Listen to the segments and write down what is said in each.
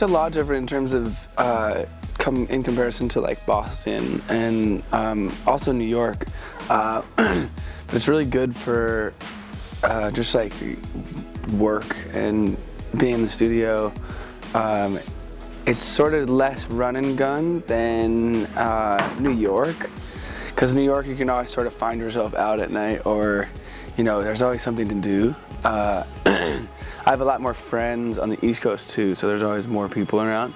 it's a lot different in terms of in comparison to like Boston and also New York. But it's really good for just like work and being in the studio. It's sort of less run and gun than New York, because New York you can always sort of find yourself out at night, or you know, there's always something to do. I have a lot more friends on the East Coast too, so there's always more people around.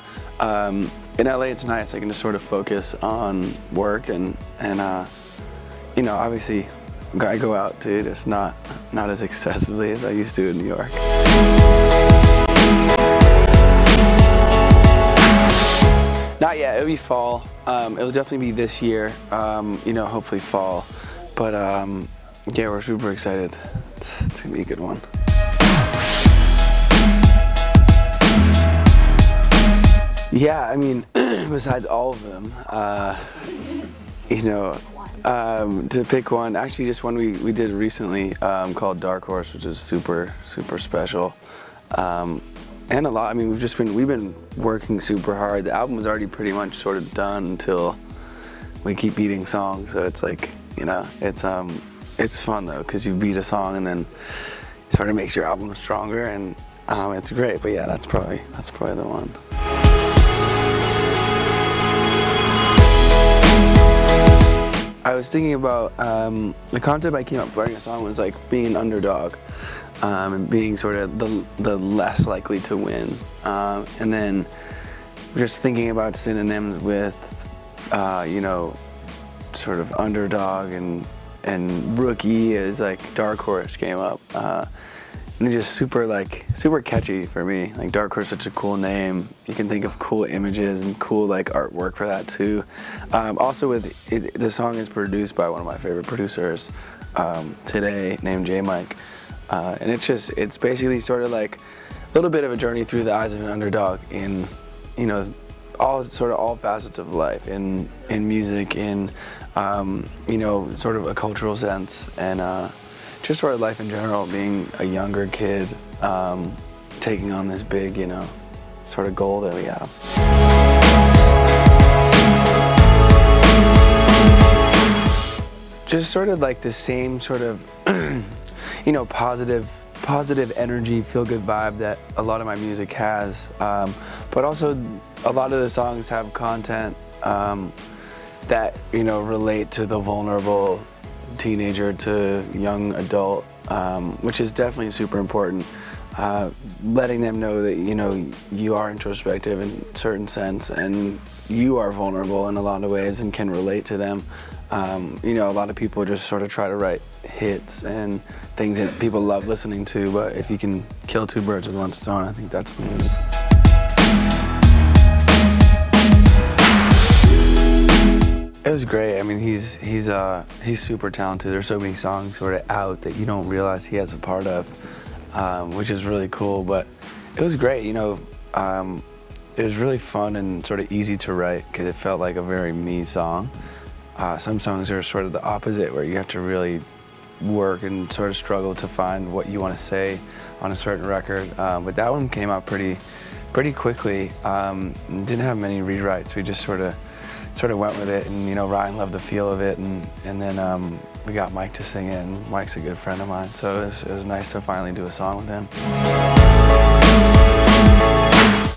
In LA it's nice, I can just sort of focus on work and you know, obviously I go out too, just not as excessively as I used to in New York. Not yet, it'll be fall. It'll definitely be this year, you know, hopefully fall. But yeah, we're super excited. It's gonna be a good one. Yeah, I mean, besides all of them, you know, to pick one, actually just one we did recently called Dark Horse, which is super special. And a lot, I mean, we've been working super hard. The album was already pretty much sort of done until we keep beating songs, so it's like, you know, it's fun though, because you beat a song and then it sort of makes your album stronger, and it's great. But yeah, that's probably the one. I was thinking about the concept I came up with writing a song was like being an underdog. And being sort of the less likely to win, and then just thinking about synonyms with you know, sort of underdog and rookie as like Dark Horse came up, and it's just super catchy for me. Like Dark Horse is such a cool name. You can think of cool images and cool like artwork for that too. Also with it, the song is produced by one of my favorite producers today, named Mike. And it's basically sort of like a little bit of a journey through the eyes of an underdog in, you know, all facets of life, in music, in you know, sort of a cultural sense, and just sort of life in general, being a younger kid, taking on this big, you know, sort of goal that we have. Just sort of like the same sort of you know, positive energy, feel-good vibe that a lot of my music has. But also, a lot of the songs have content that, you know, relate to the vulnerable teenager to young adult, which is definitely super important. Letting them know that, you know, you are introspective in a certain sense, and you are vulnerable in a lot of ways and can relate to them. You know, a lot of people just sort of try to write hits and things that people love listening to, but if you can kill two birds with one stone, I think that's the move. It was great. I mean, he's super talented. There's so many songs sort of out that you don't realize he has a part of, which is really cool. But it was great. You know, it was really fun and sort of easy to write because it felt like a very me song. Some songs are sort of the opposite, where you have to really work and sort of struggle to find what you want to say on a certain record. But that one came out pretty quickly. Didn't have many rewrites. We just sort of went with it, and you know, Ryan loved the feel of it, and then we got Mike to sing it, and Mike's a good friend of mine, so it was nice to finally do a song with him.